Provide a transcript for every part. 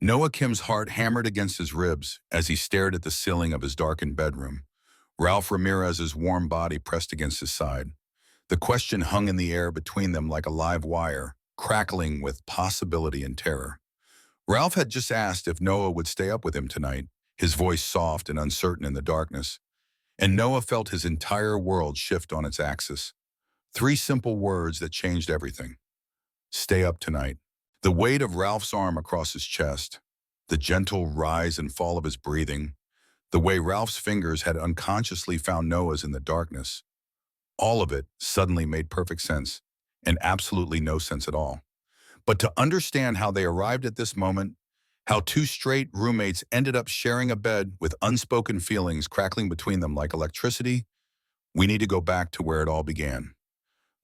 Noah Kim's heart hammered against his ribs as he stared at the ceiling of his darkened bedroom. Ralph Ramirez's warm body pressed against his side. The question hung in the air between them like a live wire, crackling with possibility and terror. Ralph had just asked if Noah would stay up with him tonight, his voice soft and uncertain in the darkness, and Noah felt his entire world shift on its axis. Three simple words that changed everything. Stay up tonight. The weight of Ralph's arm across his chest, the gentle rise and fall of his breathing, the way Ralph's fingers had unconsciously found Noah's in the darkness. All of it suddenly made perfect sense, and absolutely no sense at all. But to understand how they arrived at this moment, how two straight roommates ended up sharing a bed with unspoken feelings crackling between them like electricity, we need to go back to where it all began.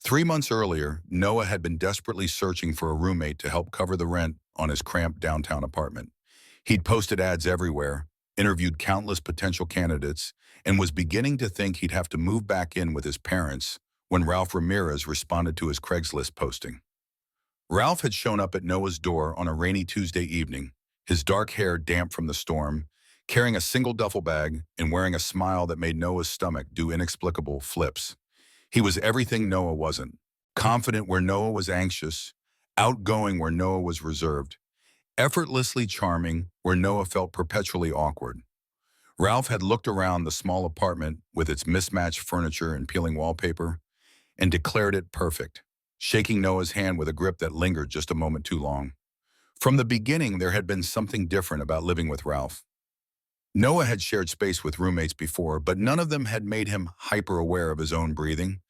3 months earlier, Noah had been desperately searching for a roommate to help cover the rent on his cramped downtown apartment. He'd posted ads everywhere, interviewed countless potential candidates, and was beginning to think he'd have to move back in with his parents when Ralph Ramirez responded to his Craigslist posting. Ralph had shown up at Noah's door on a rainy Tuesday evening, his dark hair damp from the storm, carrying a single duffel bag and wearing a smile that made Noah's stomach do inexplicable flips. He was everything Noah wasn't. Confident where Noah was anxious, outgoing where Noah was reserved, effortlessly charming where Noah felt perpetually awkward. Ralph had looked around the small apartment with its mismatched furniture and peeling wallpaper and declared it perfect, shaking Noah's hand with a grip that lingered just a moment too long. From the beginning, there had been something different about living with Ralph. Noah had shared space with roommates before, but none of them had made him hyper-aware of his own breathing.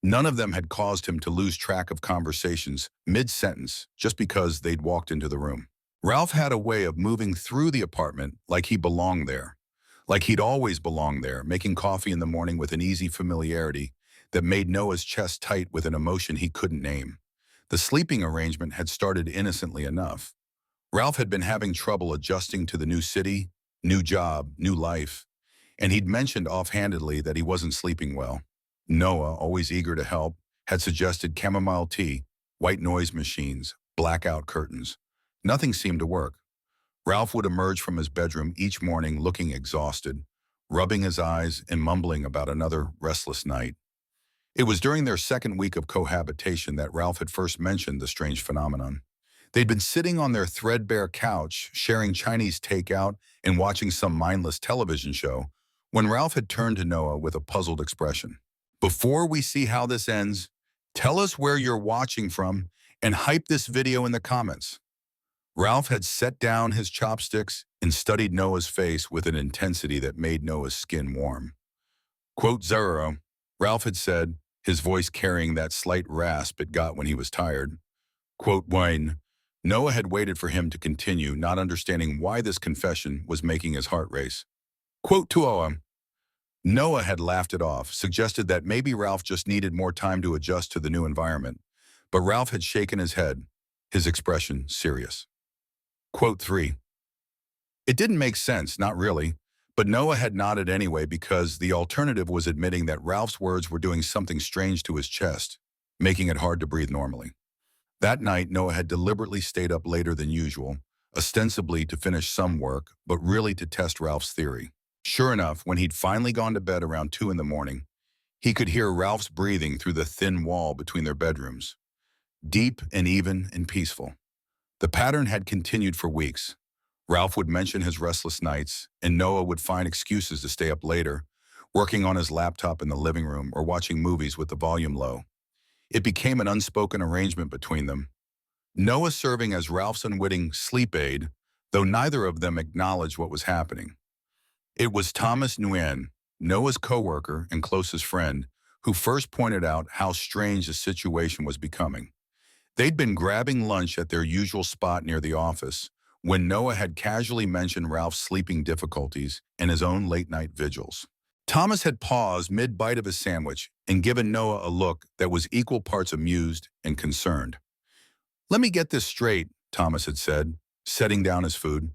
None of them had caused him to lose track of conversations mid-sentence just because they'd walked into the room. Ralph had a way of moving through the apartment like he belonged there, like he'd always belonged there, making coffee in the morning with an easy familiarity that made Noah's chest tight with an emotion he couldn't name. The sleeping arrangement had started innocently enough. Ralph had been having trouble adjusting to the new city, new job, new life, and he'd mentioned offhandedly that he wasn't sleeping well. Noah, always eager to help, had suggested chamomile tea, white noise machines, blackout curtains. Nothing seemed to work. Ralph would emerge from his bedroom each morning looking exhausted, rubbing his eyes and mumbling about another restless night. It was during their second week of cohabitation that Ralph had first mentioned the strange phenomenon. They'd been sitting on their threadbare couch, sharing Chinese takeout and watching some mindless television show, when Ralph had turned to Noah with a puzzled expression. Before we see how this ends, tell us where you're watching from and hype this video in the comments. Ralph had set down his chopsticks and studied Noah's face with an intensity that made Noah's skin warm. Quote zero, Ralph had said, his voice carrying that slight rasp it got when he was tired. Quote one, Noah had waited for him to continue, not understanding why this confession was making his heart race. Quote two, Noah had laughed it off, suggested that maybe Ralph just needed more time to adjust to the new environment, but Ralph had shaken his head, his expression serious. Quote 3. It didn't make sense, not really, but Noah had nodded anyway because the alternative was admitting that Ralph's words were doing something strange to his chest, making it hard to breathe normally. That night, Noah had deliberately stayed up later than usual, ostensibly to finish some work, but really to test Ralph's theory. Sure enough, when he'd finally gone to bed around 2 in the morning, he could hear Ralph's breathing through the thin wall between their bedrooms, deep and even and peaceful. The pattern had continued for weeks. Ralph would mention his restless nights, and Noah would find excuses to stay up later, working on his laptop in the living room or watching movies with the volume low. It became an unspoken arrangement between them, Noah serving as Ralph's unwitting sleep aid, though neither of them acknowledged what was happening. It was Thomas Nguyen, Noah's coworker and closest friend, who first pointed out how strange the situation was becoming. They'd been grabbing lunch at their usual spot near the office when Noah had casually mentioned Ralph's sleeping difficulties and his own late-night vigils. Thomas had paused mid-bite of his sandwich and given Noah a look that was equal parts amused and concerned. "Let me get this straight," Thomas had said, setting down his food.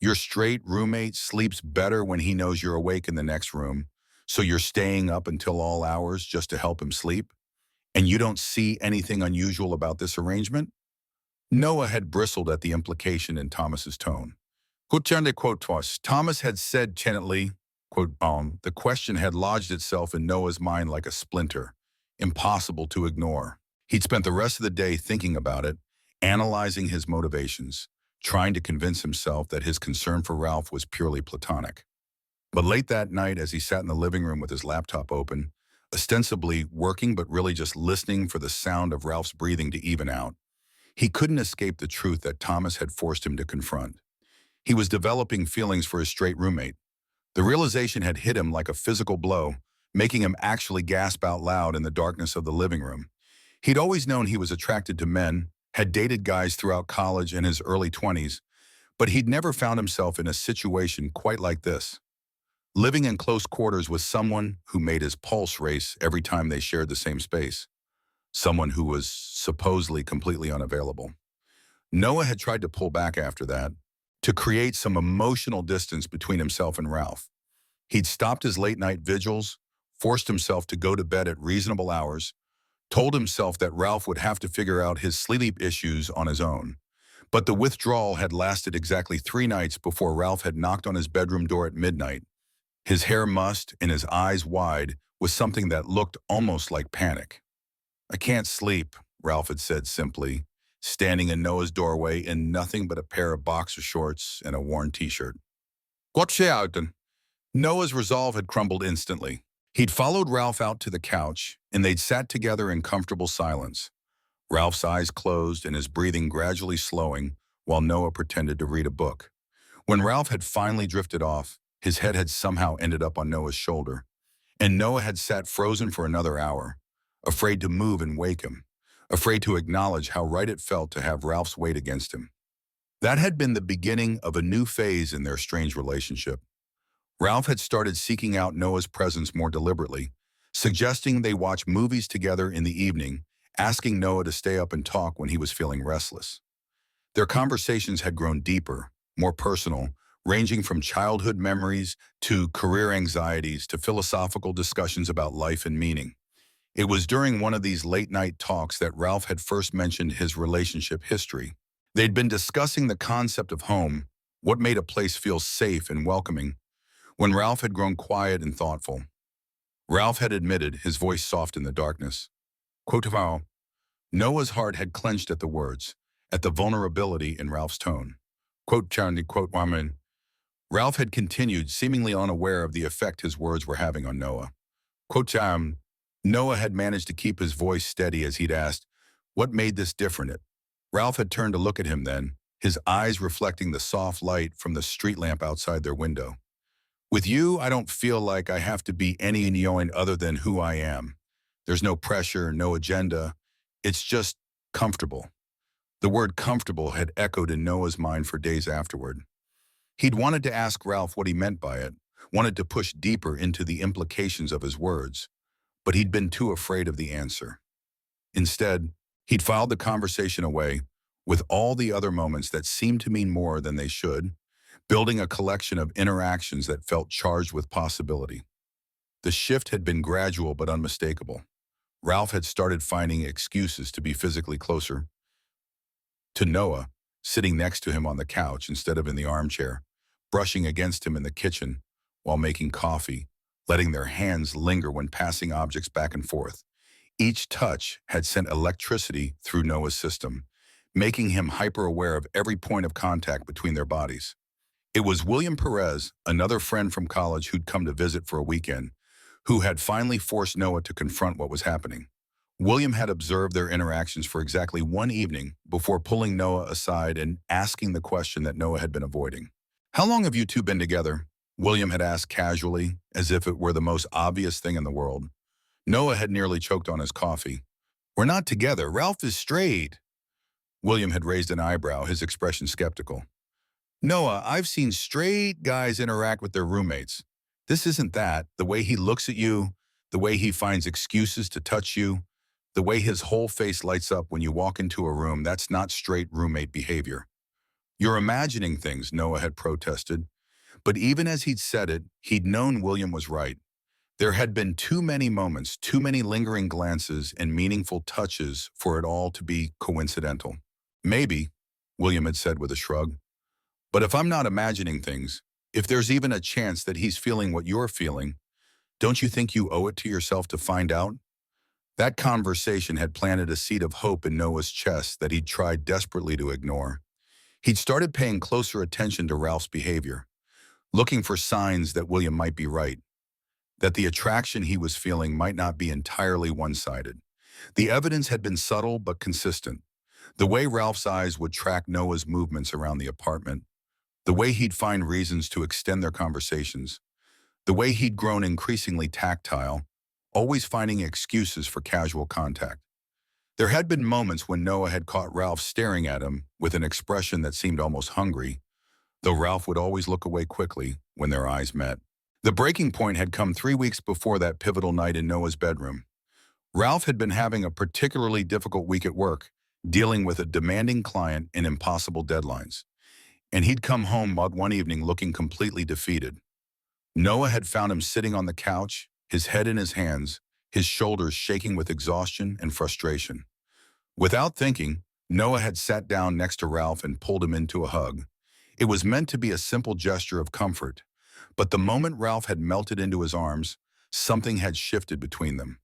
"Your straight roommate sleeps better when he knows you're awake in the next room, so you're staying up until all hours just to help him sleep? And you don't see anything unusual about this arrangement?" Noah had bristled at the implication in Thomas's tone. Quotidianly, quote twas, Thomas had said gently, quote, the question had lodged itself in Noah's mind like a splinter, impossible to ignore. He'd spent the rest of the day thinking about it, analyzing his motivations, trying to convince himself that his concern for Ralph was purely platonic. But late that night, as he sat in the living room with his laptop open, ostensibly working but really just listening for the sound of Ralph's breathing to even out, he couldn't escape the truth that Thomas had forced him to confront. He was developing feelings for his straight roommate. The realization had hit him like a physical blow, making him actually gasp out loud in the darkness of the living room. He'd always known he was attracted to men, had dated guys throughout college and his early 20s, but he'd never found himself in a situation quite like this. Living in close quarters with someone who made his pulse race every time they shared the same space. Someone who was supposedly completely unavailable. Noah had tried to pull back after that, to create some emotional distance between himself and Ralph. He'd stopped his late-night vigils, forced himself to go to bed at reasonable hours, told himself that Ralph would have to figure out his sleep issues on his own. But the withdrawal had lasted exactly 3 nights before Ralph had knocked on his bedroom door at midnight. His hair mussed and his eyes wide with something that looked almost like panic. I can't sleep, Ralph had said simply, standing in Noah's doorway in nothing but a pair of boxer shorts and a worn t-shirt. What's out? Noah's resolve had crumbled instantly. He'd followed Ralph out to the couch, and they'd sat together in comfortable silence. Ralph's eyes closed and his breathing gradually slowing while Noah pretended to read a book. When Ralph had finally drifted off, his head had somehow ended up on Noah's shoulder, and Noah had sat frozen for another hour, afraid to move and wake him, afraid to acknowledge how right it felt to have Ralph's weight against him. That had been the beginning of a new phase in their strange relationship. Ralph had started seeking out Noah's presence more deliberately, suggesting they watch movies together in the evening, asking Noah to stay up and talk when he was feeling restless. Their conversations had grown deeper, more personal, ranging from childhood memories to career anxieties to philosophical discussions about life and meaning. It was during one of these late-night talks that Ralph had first mentioned his relationship history. They'd been discussing the concept of home, what made a place feel safe and welcoming, when Ralph had grown quiet and thoughtful. Ralph had admitted, his voice soft in the darkness. Quote, Noah's heart had clenched at the words, at the vulnerability in Ralph's tone. Quote, Charlie, quote, woman. Ralph had continued, seemingly unaware of the effect his words were having on Noah. Quote, Noah had managed to keep his voice steady as he'd asked, what made this different? Ralph had turned to look at him then, his eyes reflecting the soft light from the street lamp outside their window. With you, I don't feel like I have to be any knowing other than who I am. There's no pressure, no agenda. It's just comfortable. The word comfortable had echoed in Noah's mind for days afterward. He'd wanted to ask Ralph what he meant by it, wanted to push deeper into the implications of his words, but he'd been too afraid of the answer. Instead, he'd filed the conversation away, with all the other moments that seemed to mean more than they should, building a collection of interactions that felt charged with possibility. The shift had been gradual but unmistakable. Ralph had started finding excuses to be physically closer to Noah, sitting next to him on the couch instead of in the armchair, brushing against him in the kitchen while making coffee, letting their hands linger when passing objects back and forth. Each touch had sent electricity through Noah's system, making him hyper-aware of every point of contact between their bodies. It was William Perez, another friend from college who'd come to visit for a weekend, who had finally forced Noah to confront what was happening. William had observed their interactions for exactly one evening before pulling Noah aside and asking the question that Noah had been avoiding. How long have you two been together? William had asked casually, as if it were the most obvious thing in the world. Noah had nearly choked on his coffee. We're not together. Ralph is straight. William had raised an eyebrow, his expression skeptical. Noah, I've seen straight guys interact with their roommates. This isn't that. The way he looks at you, the way he finds excuses to touch you, the way his whole face lights up when you walk into a room, that's not straight roommate behavior. You're imagining things, Noah had protested. But even as he'd said it, he'd known William was right. There had been too many moments, too many lingering glances and meaningful touches for it all to be coincidental. Maybe, William had said with a shrug. But if I'm not imagining things, if there's even a chance that he's feeling what you're feeling, don't you think you owe it to yourself to find out? That conversation had planted a seed of hope in Noah's chest that he'd tried desperately to ignore. He'd started paying closer attention to Ralph's behavior, looking for signs that William might be right, that the attraction he was feeling might not be entirely one-sided. The evidence had been subtle but consistent. The way Ralph's eyes would track Noah's movements around the apartment, the way he'd find reasons to extend their conversations, the way he'd grown increasingly tactile, always finding excuses for casual contact. There had been moments when Noah had caught Ralph staring at him with an expression that seemed almost hungry, though Ralph would always look away quickly when their eyes met. The breaking point had come 3 weeks before that pivotal night in Noah's bedroom. Ralph had been having a particularly difficult week at work, dealing with a demanding client and impossible deadlines, and he'd come home one evening looking completely defeated. Noah had found him sitting on the couch, his head in his hands, his shoulders shaking with exhaustion and frustration. Without thinking, Noah had sat down next to Ralph and pulled him into a hug. It was meant to be a simple gesture of comfort, but the moment Ralph had melted into his arms, something had shifted between them.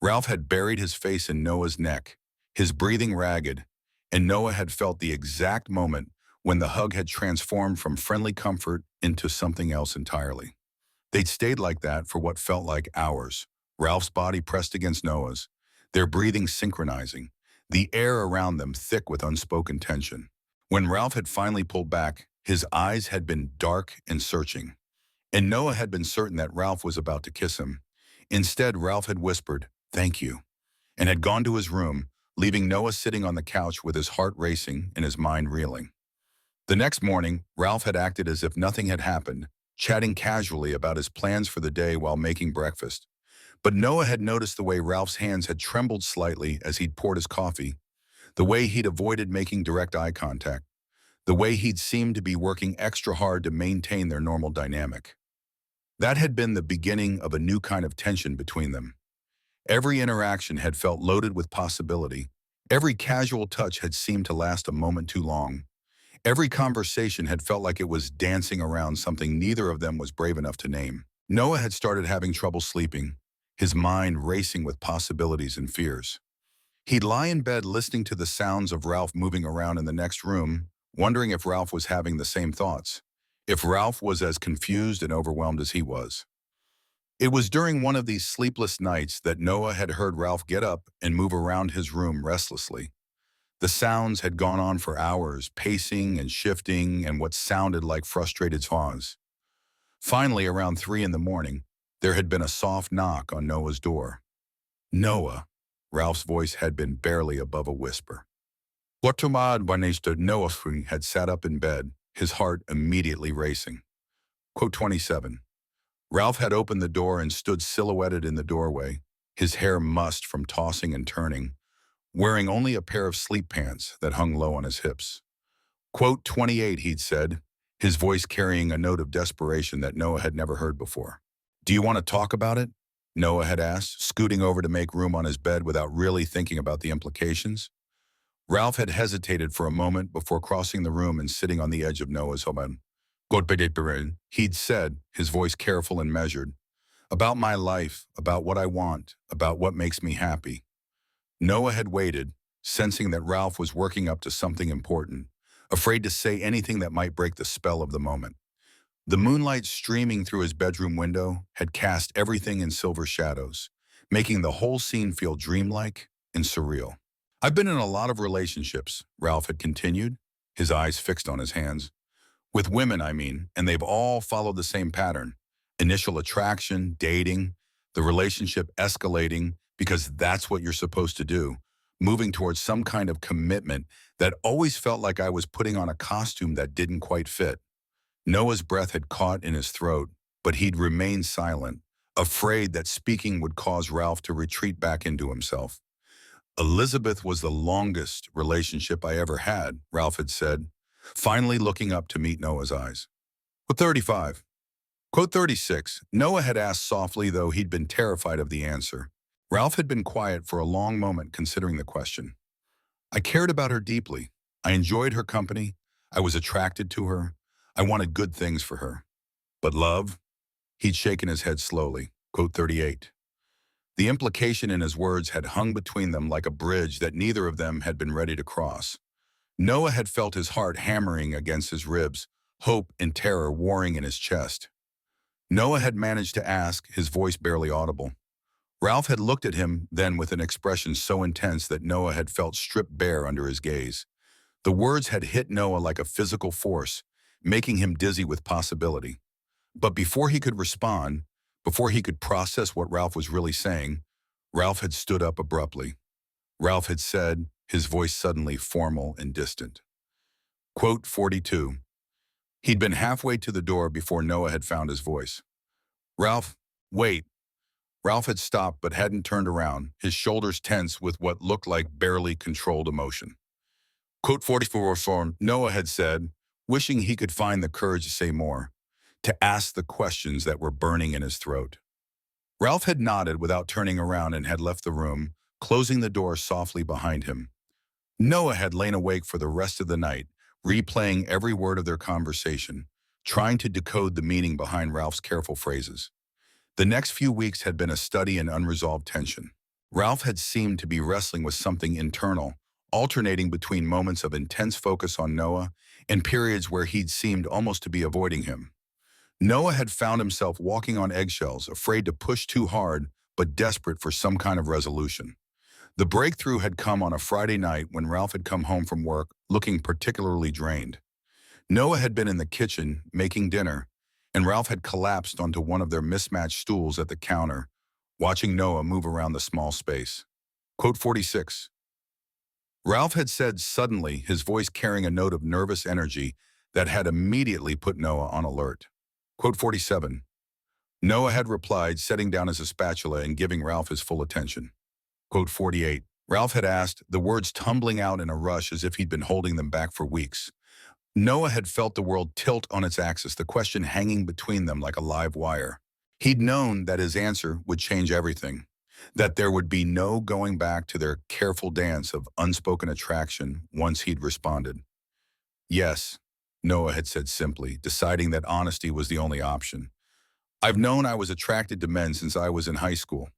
Ralph had buried his face in Noah's neck, his breathing ragged, and Noah had felt the exact moment when the hug had transformed from friendly comfort into something else entirely. They'd stayed like that for what felt like hours, Ralph's body pressed against Noah's, their breathing synchronizing, the air around them thick with unspoken tension. When Ralph had finally pulled back, his eyes had been dark and searching, and Noah had been certain that Ralph was about to kiss him. Instead, Ralph had whispered, "Thank you," and had gone to his room, leaving Noah sitting on the couch with his heart racing and his mind reeling. The next morning, Ralph had acted as if nothing had happened, chatting casually about his plans for the day while making breakfast. But Noah had noticed the way Ralph's hands had trembled slightly as he'd poured his coffee, the way he'd avoided making direct eye contact, the way he'd seemed to be working extra hard to maintain their normal dynamic. That had been the beginning of a new kind of tension between them. Every interaction had felt loaded with possibility. Every casual touch had seemed to last a moment too long. Every conversation had felt like it was dancing around something neither of them was brave enough to name. Noah had started having trouble sleeping, his mind racing with possibilities and fears. He'd lie in bed listening to the sounds of Ralph moving around in the next room, wondering if Ralph was having the same thoughts, if Ralph was as confused and overwhelmed as he was. It was during one of these sleepless nights that Noah had heard Ralph get up and move around his room restlessly. The sounds had gone on for hours, pacing and shifting and what sounded like frustrated saws. Finally, around 3 in the morning, there had been a soft knock on Noah's door. "Noah," Ralph's voice had been barely above a whisper. Guatemala Noah had sat up in bed, his heart immediately racing. Quote 27. Ralph had opened the door and stood silhouetted in the doorway, his hair mussed from tossing and turning, wearing only a pair of sleep pants that hung low on his hips. Quote 28, he'd said, his voice carrying a note of desperation that Noah had never heard before. "Do you want to talk about it?" Noah had asked, scooting over to make room on his bed without really thinking about the implications. Ralph had hesitated for a moment before crossing the room and sitting on the edge of Noah's home. He'd said, his voice careful and measured, "About my life, about what I want, about what makes me happy." Noah had waited, sensing that Ralph was working up to something important, afraid to say anything that might break the spell of the moment. The moonlight streaming through his bedroom window had cast everything in silver shadows, making the whole scene feel dreamlike and surreal. "I've been in a lot of relationships," Ralph had continued, his eyes fixed on his hands. "With women, I mean, and they've all followed the same pattern. Initial attraction, dating, the relationship escalating, because that's what you're supposed to do, moving towards some kind of commitment that always felt like I was putting on a costume that didn't quite fit." Noah's breath had caught in his throat, but he'd remained silent, afraid that speaking would cause Ralph to retreat back into himself. "Elizabeth was the longest relationship I ever had," Ralph had said, finally looking up to meet Noah's eyes. Quote 35. Quote 36. Noah had asked softly, though he'd been terrified of the answer. Ralph had been quiet for a long moment considering the question. "I cared about her deeply. I enjoyed her company. I was attracted to her. I wanted good things for her. But love? He'd shaken his head slowly. Quote 38. The implication in his words had hung between them like a bridge that neither of them had been ready to cross. Noah had felt his heart hammering against his ribs, hope and terror warring in his chest. Noah had managed to ask, his voice barely audible. Ralph had looked at him then with an expression so intense that Noah had felt stripped bare under his gaze. The words had hit Noah like a physical force, making him dizzy with possibility. But before he could respond, before he could process what Ralph was really saying, Ralph had stood up abruptly. Ralph had said, his voice suddenly formal and distant. Quote 42. He'd been halfway to the door before Noah had found his voice. Ralph, wait. Ralph had stopped but hadn't turned around, his shoulders tense with what looked like barely controlled emotion. Quote 44. Noah had said, wishing he could find the courage to say more, to ask the questions that were burning in his throat. Ralph had nodded without turning around and had left the room, closing the door softly behind him. Noah had lain awake for the rest of the night, replaying every word of their conversation, trying to decode the meaning behind Ralph's careful phrases. The next few weeks had been a study in unresolved tension. Ralph had seemed to be wrestling with something internal, alternating between moments of intense focus on Noah and periods where he'd seemed almost to be avoiding him. Noah had found himself walking on eggshells, afraid to push too hard, but desperate for some kind of resolution. The breakthrough had come on a Friday night when Ralph had come home from work, looking particularly drained. Noah had been in the kitchen, making dinner, and Ralph had collapsed onto one of their mismatched stools at the counter, watching Noah move around the small space. Quote 46. Ralph had said suddenly, his voice carrying a note of nervous energy that had immediately put Noah on alert. Quote 47. Noah had replied, setting down his spatula and giving Ralph his full attention. Quote 48. Ralph had asked, the words tumbling out in a rush as if he'd been holding them back for weeks. Noah had felt the world tilt on its axis, the question hanging between them like a live wire. He'd known that his answer would change everything, that there would be no going back to their careful dance of unspoken attraction once he'd responded. Yes, Noah had said simply, deciding that honesty was the only option. I've known I was attracted to men since I was in high school.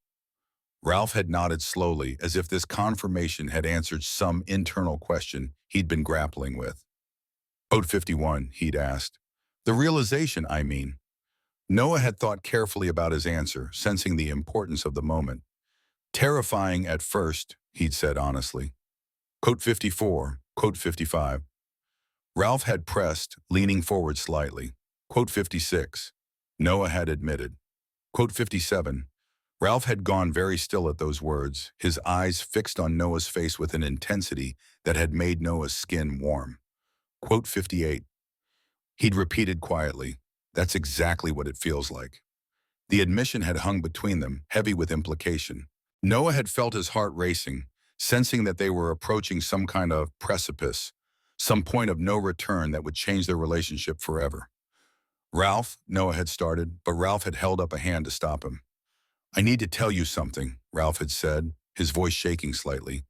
Ralph had nodded slowly, as if this confirmation had answered some internal question he'd been grappling with. Code 51, he'd asked. The realization, I mean. Noah had thought carefully about his answer, sensing the importance of the moment. Terrifying at first, he'd said honestly. Code 54, Code 55. Ralph had pressed, leaning forward slightly. Quote 56. Noah had admitted. Quote 57. Ralph had gone very still at those words, his eyes fixed on Noah's face with an intensity that had made Noah's skin warm. Quote 58. He'd repeated quietly, that's exactly what it feels like. The admission had hung between them, heavy with implication. Noah had felt his heart racing, sensing that they were approaching some kind of precipice, some point of no return that would change their relationship forever. Ralph, Noah had started, but Ralph had held up a hand to stop him. I need to tell you something, Ralph had said, his voice shaking slightly.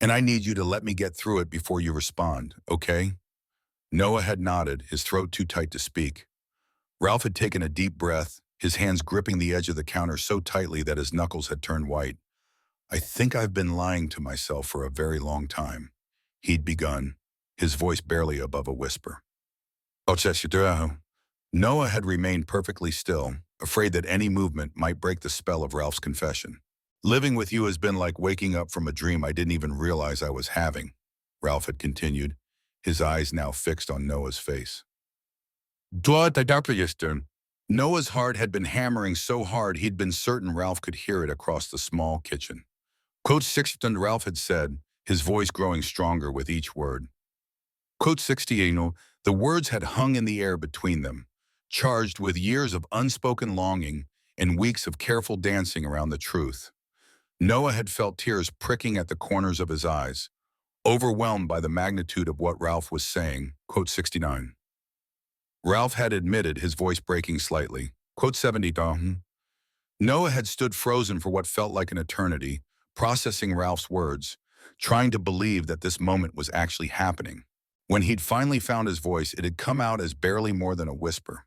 And I need you to let me get through it before you respond, okay? Noah had nodded, his throat too tight to speak. Ralph had taken a deep breath, his hands gripping the edge of the counter so tightly that his knuckles had turned white. I think I've been lying to myself for a very long time. He'd begun, his voice barely above a whisper. Noah had remained perfectly still, afraid that any movement might break the spell of Ralph's confession. Living with you has been like waking up from a dream I didn't even realize I was having, Ralph had continued, his eyes now fixed on Noah's face. Noah's heart had been hammering so hard he'd been certain Ralph could hear it across the small kitchen. Quote 60, Ralph had said, his voice growing stronger with each word. Quote 68, the words had hung in the air between them, charged with years of unspoken longing and weeks of careful dancing around the truth. Noah had felt tears pricking at the corners of his eyes, overwhelmed by the magnitude of what Ralph was saying. Quote 69. Ralph had admitted, his voice breaking slightly. Quote 70. Noah had stood frozen for what felt like an eternity, processing Ralph's words, trying to believe that this moment was actually happening. When he'd finally found his voice, it had come out as barely more than a whisper.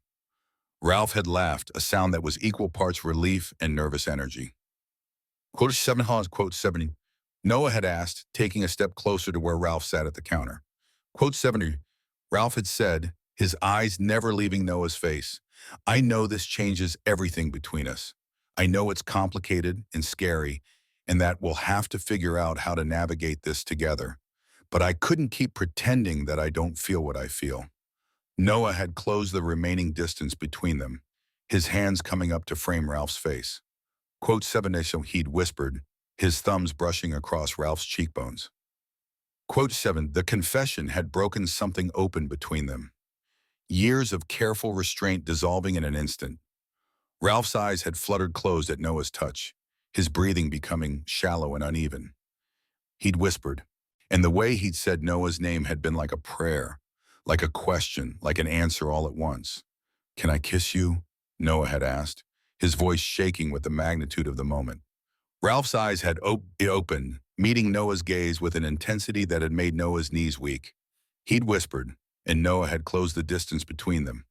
Ralph had laughed, a sound that was equal parts relief and nervous energy. Quote 7 Hans, quote 70. Noah had asked, taking a step closer to where Ralph sat at the counter. Quote 70. Ralph had said, his eyes never leaving Noah's face. I know this changes everything between us. I know it's complicated and scary, and that we'll have to figure out how to navigate this together. But I couldn't keep pretending that I don't feel what I feel. Noah had closed the remaining distance between them, his hands coming up to frame Ralph's face. Quote 7 so he'd whispered, his thumbs brushing across Ralph's cheekbones. Quote 7, the confession had broken something open between them. Years of careful restraint dissolving in an instant. Ralph's eyes had fluttered closed at Noah's touch, his breathing becoming shallow and uneven. He'd whispered, and the way he'd said Noah's name had been like a prayer, like a question, like an answer all at once. Can I kiss you? Noah had asked, his voice shaking with the magnitude of the moment. Ralph's eyes had opened, meeting Noah's gaze with an intensity that had made Noah's knees weak. He'd whispered, and Noah had closed the distance between them.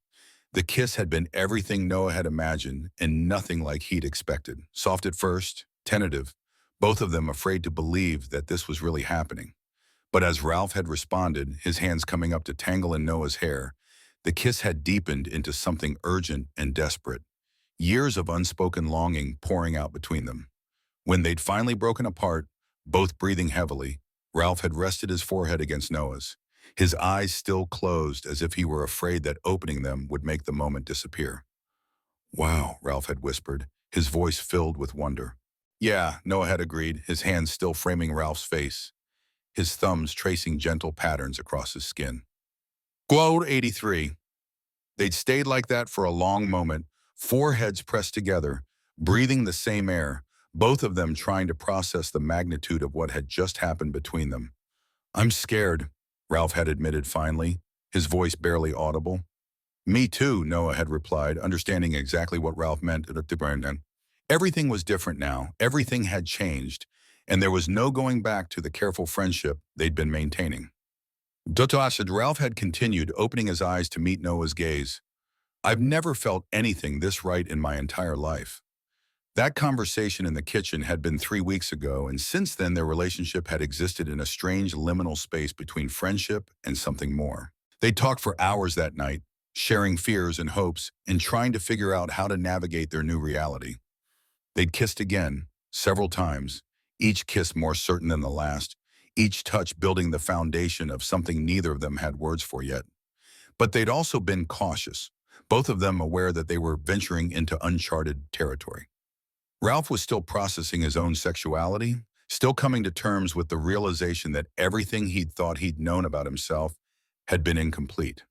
The kiss had been everything Noah had imagined and nothing like he'd expected. Soft at first, tentative, both of them afraid to believe that this was really happening. But as Ralph had responded, his hands coming up to tangle in Noah's hair, the kiss had deepened into something urgent and desperate. Years of unspoken longing pouring out between them. When they'd finally broken apart, both breathing heavily, Ralph had rested his forehead against Noah's, his eyes still closed as if he were afraid that opening them would make the moment disappear. Wow, Ralph had whispered, his voice filled with wonder. Yeah, Noah had agreed, his hands still framing Ralph's face, his thumbs tracing gentle patterns across his skin. Quote 83. They'd stayed like that for a long moment, foreheads pressed together, breathing the same air, both of them trying to process the magnitude of what had just happened between them. I'm scared, Ralph had admitted finally, his voice barely audible. Me too, Noah had replied, understanding exactly what Ralph meant. Everything was different now, everything had changed, and there was no going back to the careful friendship they'd been maintaining. Dotashad Ralph had continued, opening his eyes to meet Noah's gaze. I've never felt anything this right in my entire life. That conversation in the kitchen had been 3 weeks ago, and since then their relationship had existed in a strange liminal space between friendship and something more. They talked for hours that night, sharing fears and hopes, and trying to figure out how to navigate their new reality. They'd kissed again, several times, each kiss more certain than the last, each touch building the foundation of something neither of them had words for yet. But they'd also been cautious, both of them aware that they were venturing into uncharted territory. Ralph was still processing his own sexuality, still coming to terms with the realization that everything he'd thought he'd known about himself had been incomplete.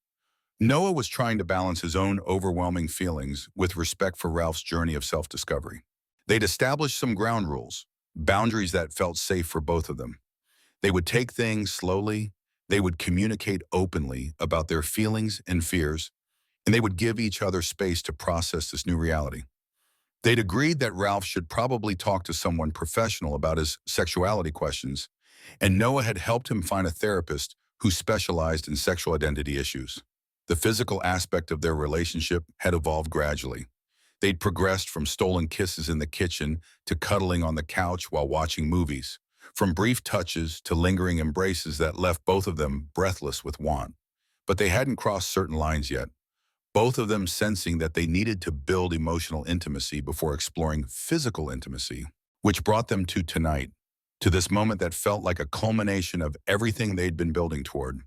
Noah was trying to balance his own overwhelming feelings with respect for Ralph's journey of self-discovery. They'd established some ground rules, boundaries that felt safe for both of them. They would take things slowly, they would communicate openly about their feelings and fears, and they would give each other space to process this new reality. They'd agreed that Ralph should probably talk to someone professional about his sexuality questions, and Noah had helped him find a therapist who specialized in sexual identity issues. The physical aspect of their relationship had evolved gradually. They'd progressed from stolen kisses in the kitchen to cuddling on the couch while watching movies, from brief touches to lingering embraces that left both of them breathless with want. But they hadn't crossed certain lines yet, both of them sensing that they needed to build emotional intimacy before exploring physical intimacy, which brought them to tonight, to this moment that felt like a culmination of everything they'd been building toward.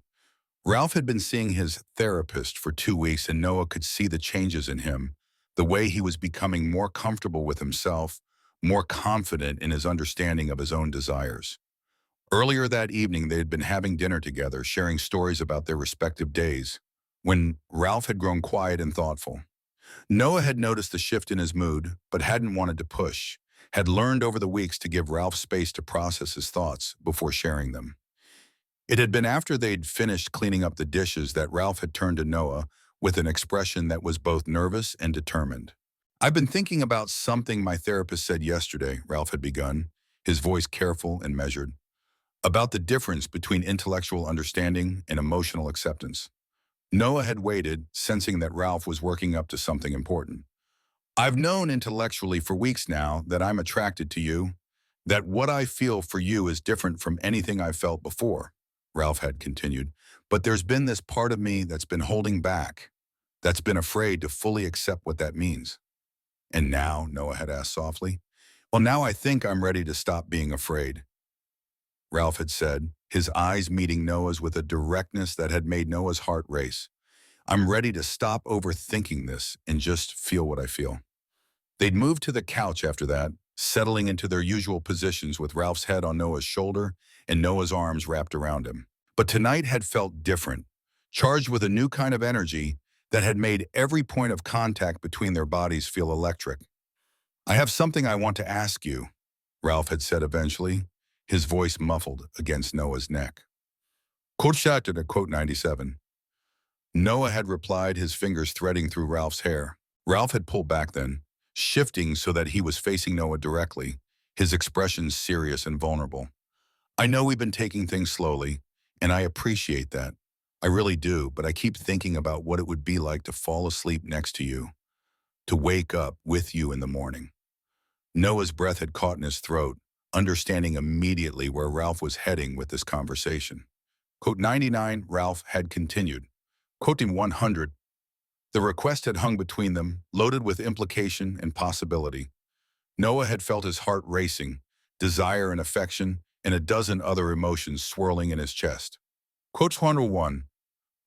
Ralph had been seeing his therapist for 2 weeks, and Noah could see the changes in him, the way he was becoming more comfortable with himself, more confident in his understanding of his own desires. Earlier that evening, they had been having dinner together, sharing stories about their respective days, when Ralph had grown quiet and thoughtful. Noah had noticed the shift in his mood, but hadn't wanted to push, had learned over the weeks to give Ralph space to process his thoughts before sharing them. It had been after they'd finished cleaning up the dishes that Ralph had turned to Noah with an expression that was both nervous and determined. I've been thinking about something my therapist said yesterday, Ralph had begun, his voice careful and measured. about the difference between intellectual understanding and emotional acceptance. Noah had waited, sensing that Ralph was working up to something important. I've known intellectually for weeks now that I'm attracted to you, that what I feel for you is different from anything I've felt before, Ralph had continued. But there's been this part of me that's been holding back, that's been afraid to fully accept what that means. And now, Noah had asked softly, well, now I think I'm ready to stop being afraid, Ralph had said, his eyes meeting Noah's with a directness that had made Noah's heart race. I'm ready to stop overthinking this and just feel what I feel. They'd moved to the couch after that, settling into their usual positions with Ralph's head on Noah's shoulder and Noah's arms wrapped around him. But tonight had felt different, charged with a new kind of energy that had made every point of contact between their bodies feel electric. I have something I want to ask you, Ralph had said eventually, his voice muffled against Noah's neck. Quote shouted at quote 97. Noah had replied, his fingers threading through Ralph's hair. Ralph had pulled back then, shifting so that he was facing Noah directly, his expression serious and vulnerable. I know we've been taking things slowly, and I appreciate that. I really do, but I keep thinking about what it would be like to fall asleep next to you, to wake up with you in the morning. Noah's breath had caught in his throat, understanding immediately where Ralph was heading with this conversation. Quote 99, Ralph had continued. Quoting 100, the request had hung between them, loaded with implication and possibility. Noah had felt his heart racing, desire and affection, and a dozen other emotions swirling in his chest. Quote 101,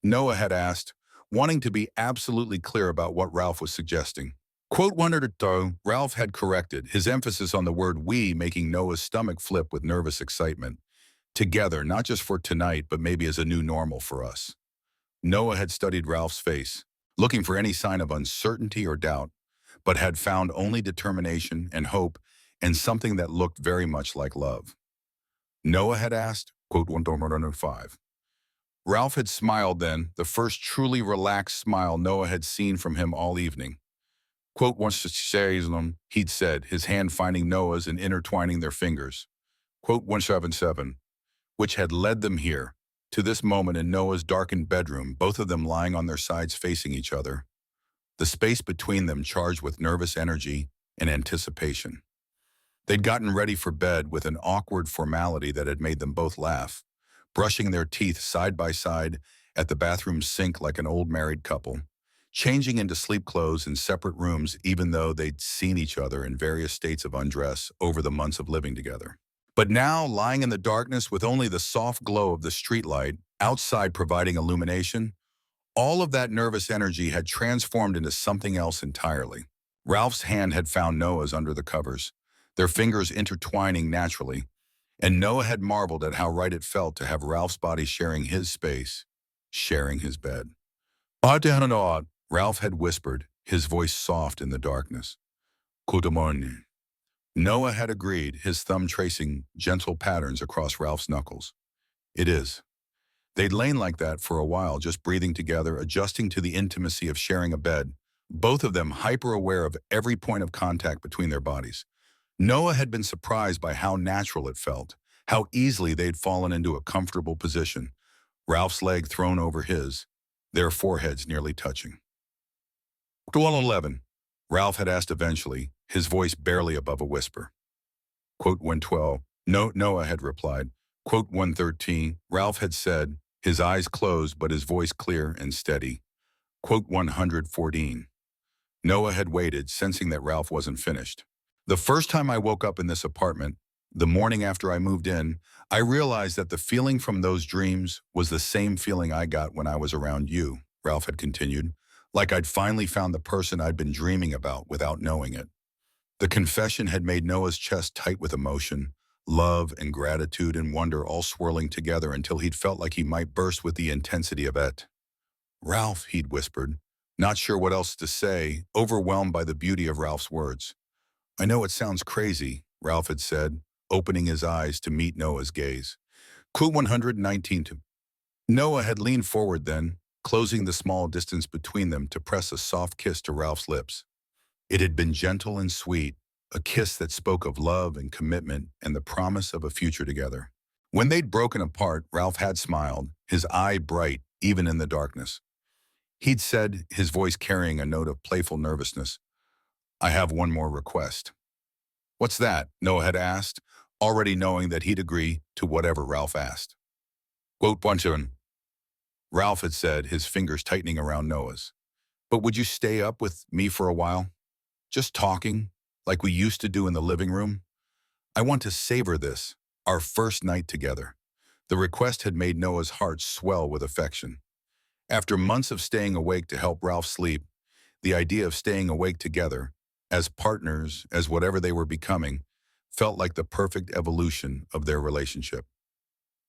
Noah had asked, wanting to be absolutely clear about what Ralph was suggesting. Quote 102, Ralph had corrected, his emphasis on the word we making Noah's stomach flip with nervous excitement. Together, not just for tonight, but maybe as a new normal for us. Noah had studied Ralph's face, looking for any sign of uncertainty or doubt, but had found only determination and hope and something that looked very much like love. Noah had asked, quote 105. Ralph had smiled then, the first truly relaxed smile Noah had seen from him all evening. Quote once he'd said, his hand finding Noah's and intertwining their fingers. Quote 177, which had led them here, to this moment in Noah's darkened bedroom, both of them lying on their sides facing each other, the space between them charged with nervous energy and anticipation. They'd gotten ready for bed with an awkward formality that had made them both laugh, brushing their teeth side by side at the bathroom sink like an old married couple, changing into sleep clothes in separate rooms even though they'd seen each other in various states of undress over the months of living together. But now, lying in the darkness with only the soft glow of the streetlight outside providing illumination, all of that nervous energy had transformed into something else entirely. Ralph's hand had found Noah's under the covers, their fingers intertwining naturally, and Noah had marveled at how right it felt to have Ralph's body sharing his space, sharing his bed. Ralph had whispered, his voice soft in the darkness. Good morning. Noah had agreed, his thumb tracing gentle patterns across Ralph's knuckles. It is. They'd lain like that for a while, just breathing together, adjusting to the intimacy of sharing a bed, both of them hyper-aware of every point of contact between their bodies. Noah had been surprised by how natural it felt, how easily they'd fallen into a comfortable position, Ralph's leg thrown over his, their foreheads nearly touching. 111, Ralph had asked eventually, his voice barely above a whisper. Quote 112, no, Noah had replied. Quote 113, Ralph had said, his eyes closed but his voice clear and steady. Quote 114. Noah had waited, sensing that Ralph wasn't finished. The first time I woke up in this apartment, the morning after I moved in, I realized that the feeling from those dreams was the same feeling I got when I was around you, Ralph had continued, like I'd finally found the person I'd been dreaming about without knowing it. The confession had made Noah's chest tight with emotion, love and gratitude and wonder all swirling together until he'd felt like he might burst with the intensity of it. Ralph, he'd whispered, not sure what else to say, overwhelmed by the beauty of Ralph's words. I know it sounds crazy, Ralph had said, opening his eyes to meet Noah's gaze. Clue 119 to Noah had leaned forward then, closing the small distance between them to press a soft kiss to Ralph's lips. It had been gentle and sweet, a kiss that spoke of love and commitment and the promise of a future together. When they'd broken apart, Ralph had smiled, his eye bright even in the darkness. He'd said, his voice carrying a note of playful nervousness, "I have one more request." "What's that?" Noah had asked, already knowing that he'd agree to whatever Ralph asked. Quote one seven. Ralph had said, his fingers tightening around Noah's. "But would you stay up with me for a while? Just talking, like we used to do in the living room? I want to savor this, our first night together." The request had made Noah's heart swell with affection. After months of staying awake to help Ralph sleep, the idea of staying awake together, as partners, as whatever they were becoming, felt like the perfect evolution of their relationship.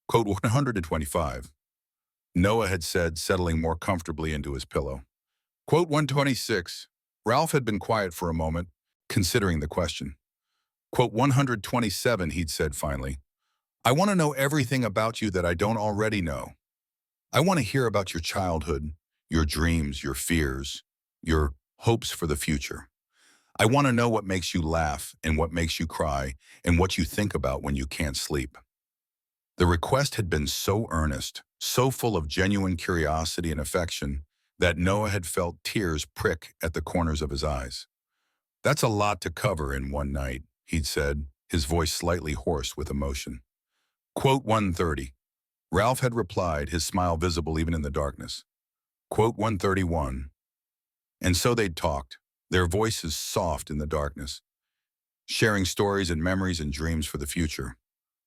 Quote 125. Noah had said, settling more comfortably into his pillow. Quote 126. Ralph had been quiet for a moment, considering the question. Quote 127, he'd said finally. "I want to know everything about you that I don't already know. I want to hear about your childhood, your dreams, your fears, your hopes for the future. I want to know what makes you laugh and what makes you cry and what you think about when you can't sleep." The request had been so earnest, so full of genuine curiosity and affection, that Noah had felt tears prick at the corners of his eyes. "That's a lot to cover in one night," he'd said, his voice slightly hoarse with emotion. Quote 130. Ralph had replied, his smile visible even in the darkness. Quote 131. And so they'd talked, their voices soft in the darkness, sharing stories and memories and dreams for the future.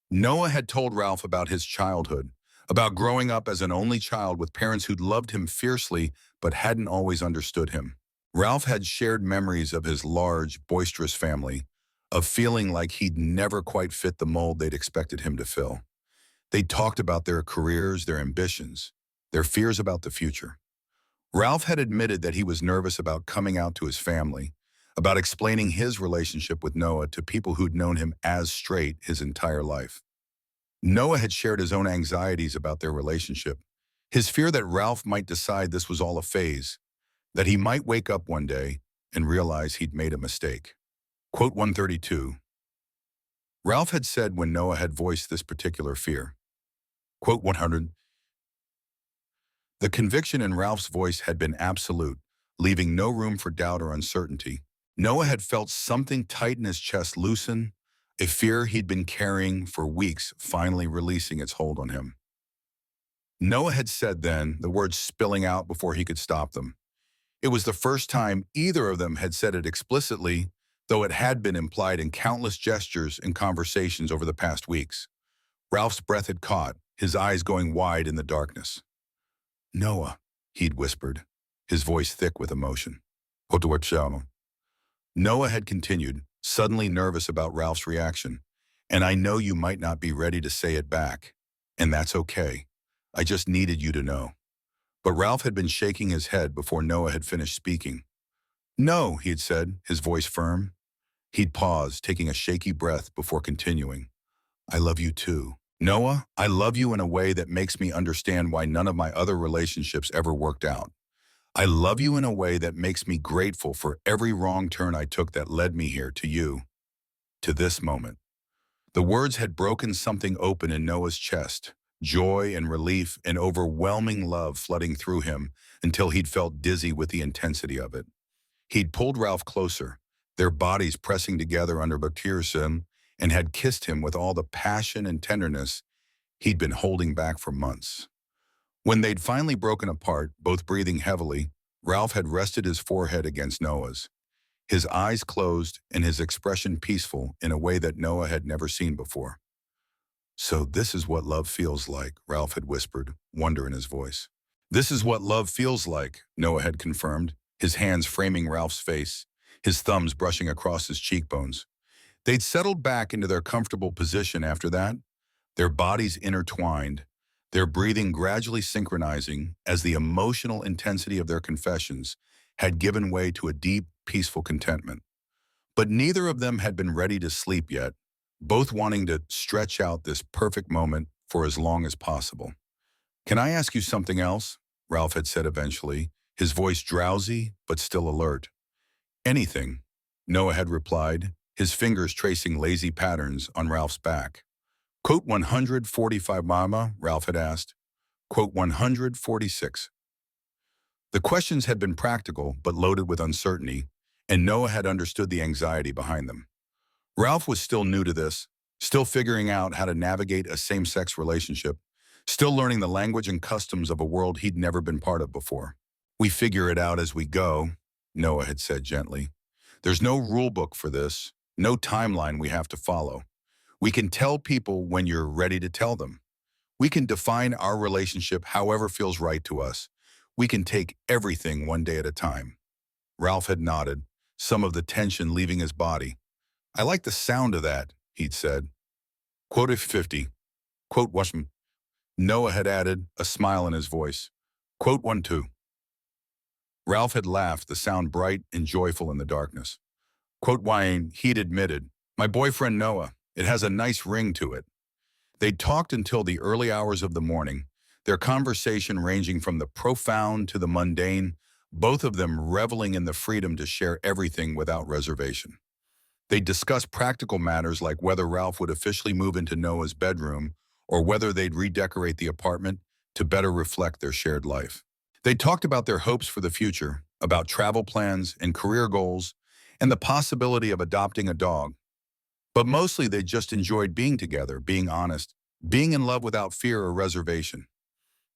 Noah had told Ralph about his childhood, about growing up as an only child with parents who'd loved him fiercely but hadn't always understood him. Ralph had shared memories of his large, boisterous family, of feeling like he'd never quite fit the mold they'd expected him to fill. They'd talked about their careers, their ambitions, their fears about the future. Ralph had admitted that he was nervous about coming out to his family, about explaining his relationship with Noah to people who'd known him as straight his entire life. Noah had shared his own anxieties about their relationship, his fear that Ralph might decide this was all a phase, that he might wake up one day and realize he'd made a mistake. Quote 132. Ralph had said when Noah had voiced this particular fear. Quote 100. The conviction in Ralph's voice had been absolute, leaving no room for doubt or uncertainty. Noah had felt something tight in his chest loosen, a fear he'd been carrying for weeks finally releasing its hold on him. Noah had said then, the words spilling out before he could stop them. It was the first time either of them had said it explicitly, though it had been implied in countless gestures and conversations over the past weeks. Ralph's breath had caught, his eyes going wide in the darkness. "Noah," he'd whispered, his voice thick with emotion. Noah had continued, suddenly nervous about Ralph's reaction. "And I know you might not be ready to say it back, and that's okay. I just needed you to know." But Ralph had been shaking his head before Noah had finished speaking. "No," he had said, his voice firm. He'd paused, taking a shaky breath before continuing. "I love you too. Noah, I love you in a way that makes me understand why none of my other relationships ever worked out. I love you in a way that makes me grateful for every wrong turn I took that led me here to you, to this moment." The words had broken something open in Noah's chest, joy and relief and overwhelming love flooding through him until he'd felt dizzy with the intensity of it. He'd pulled Ralph closer, their bodies pressing together under Bakirsim, and had kissed him with all the passion and tenderness he'd been holding back for months. When they'd finally broken apart, both breathing heavily, Ralph had rested his forehead against Noah's, his eyes closed and his expression peaceful in a way that Noah had never seen before. "So this is what love feels like," Ralph had whispered, wonder in his voice. "This is what love feels like," Noah had confirmed, his hands framing Ralph's face, his thumbs brushing across his cheekbones. They'd settled back into their comfortable position after that, their bodies intertwined, their breathing gradually synchronizing as the emotional intensity of their confessions had given way to a deep, peaceful contentment. But neither of them had been ready to sleep yet, both wanting to stretch out this perfect moment for as long as possible. "Can I ask you something else?" Ralph had said eventually, his voice drowsy but still alert. "Anything," Noah had replied, his fingers tracing lazy patterns on Ralph's back. Quote 145 mama, Ralph had asked. Quote 146. The questions had been practical but loaded with uncertainty, and Noah had understood the anxiety behind them. Ralph was still new to this, still figuring out how to navigate a same-sex relationship, still learning the language and customs of a world he'd never been part of before. We figure it out as we go, Noah had said gently. There's no rule book for this, no timeline we have to follow. We can tell people when you're ready to tell them. We can define our relationship however feels right to us. We can take everything one day at a time. Ralph had nodded, some of the tension leaving his body. I like the sound of that, he'd said. Quote if 50. Quote Washington. Noah had added, a smile in his voice. Quote 1-2. Ralph had laughed, the sound bright and joyful in the darkness. Quote Wayne, he'd admitted, my boyfriend Noah, it has a nice ring to it. They'd talked until the early hours of the morning, their conversation ranging from the profound to the mundane, both of them reveling in the freedom to share everything without reservation. They'd discuss practical matters like whether Ralph would officially move into Noah's bedroom or whether they'd redecorate the apartment to better reflect their shared life. They talked about their hopes for the future, about travel plans and career goals, and the possibility of adopting a dog. But mostly they just enjoyed being together, being honest, being in love without fear or reservation.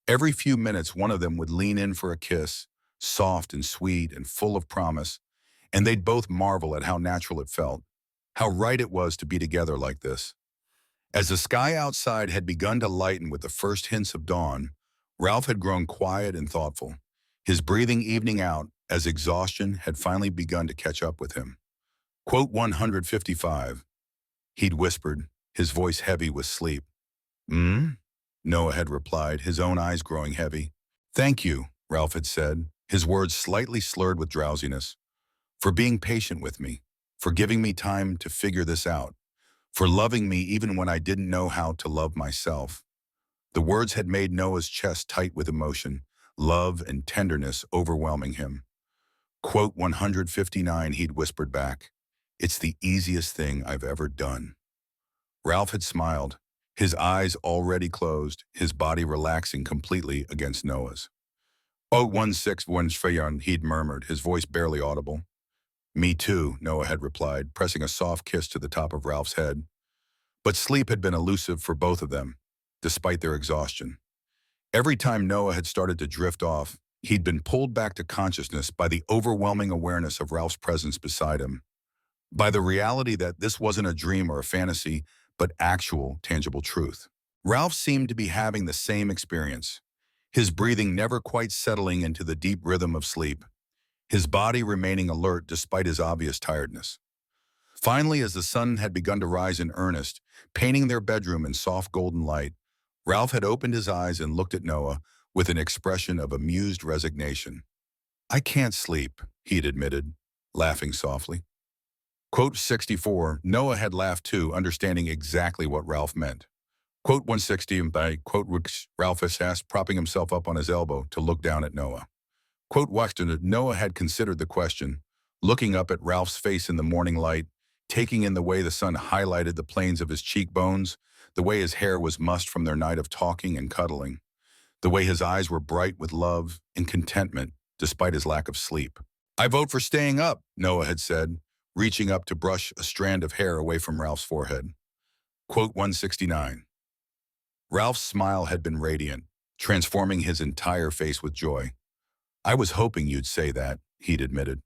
Every few minutes, one of them would lean in for a kiss, soft and sweet and full of promise, and they'd both marvel at how natural it felt, how right it was to be together like this. As the sky outside had begun to lighten with the first hints of dawn, Ralph had grown quiet and thoughtful, his breathing evening out as exhaustion had finally begun to catch up with him. Quote 155. He'd whispered, his voice heavy with sleep. Noah had replied, his own eyes growing heavy. Thank you, Ralph had said, his words slightly slurred with drowsiness, for being patient with me, for giving me time to figure this out, for loving me even when I didn't know how to love myself. The words had made Noah's chest tight with emotion, love and tenderness overwhelming him. Quote 159, he'd whispered back, it's the easiest thing I've ever done. Ralph had smiled, his eyes already closed, his body relaxing completely against Noah's. Oh, 161, he'd murmured, his voice barely audible. Me too, Noah had replied, pressing a soft kiss to the top of Ralph's head. But sleep had been elusive for both of them, despite their exhaustion. Every time Noah had started to drift off, he'd been pulled back to consciousness by the overwhelming awareness of Ralph's presence beside him, by the reality that this wasn't a dream or a fantasy, but actual, tangible truth. Ralph seemed to be having the same experience, his breathing never quite settling into the deep rhythm of sleep, his body remaining alert despite his obvious tiredness. Finally, as the sun had begun to rise in earnest, painting their bedroom in soft golden light, Ralph had opened his eyes and looked at Noah with an expression of amused resignation. I can't sleep, he'd admitted, laughing softly. Quote 64, Noah had laughed too, understanding exactly what Ralph meant. Quote 160, by quote Ralph asked, propping himself up on his elbow to look down at Noah. Quote Washington, Noah had considered the question, looking up at Ralph's face in the morning light, taking in the way the sun highlighted the planes of his cheekbones, the way his hair was mussed from their night of talking and cuddling, the way his eyes were bright with love and contentment despite his lack of sleep. I vote for staying up, Noah had said, reaching up to brush a strand of hair away from Ralph's forehead. Quote 169. Ralph's smile had been radiant, transforming his entire face with joy. I was hoping you'd say that, he'd admitted.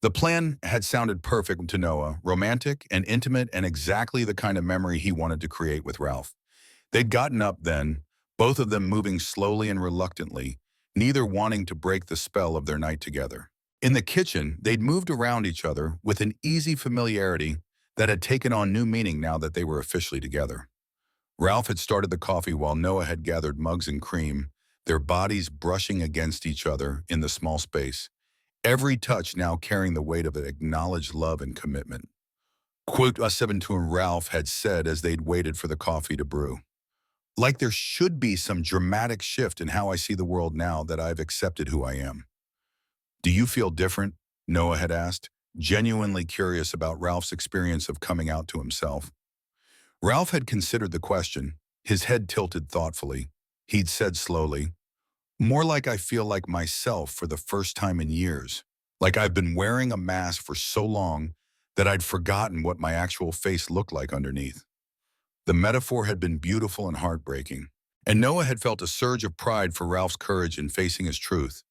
The plan had sounded perfect to Noah, romantic and intimate and exactly the kind of memory he wanted to create with Ralph. They'd gotten up then, both of them moving slowly and reluctantly, neither wanting to break the spell of their night together. In the kitchen, they'd moved around each other with an easy familiarity that had taken on new meaning now that they were officially together. Ralph had started the coffee while Noah had gathered mugs and cream, their bodies brushing against each other in the small space, every touch now carrying the weight of an acknowledged love and commitment. Quote 72, Ralph had said as they'd waited for the coffee to brew. Like there should be some dramatic shift in how I see the world now that I've accepted who I am. Do you feel different? Noah had asked, genuinely curious about Ralph's experience of coming out to himself. Ralph had considered the question, his head tilted thoughtfully. He'd said slowly, "More like I feel like myself for the first time in years. Like I've been wearing a mask for so long that I'd forgotten what my actual face looked like underneath." The metaphor had been beautiful and heartbreaking, and Noah had felt a surge of pride for Ralph's courage in facing his truth,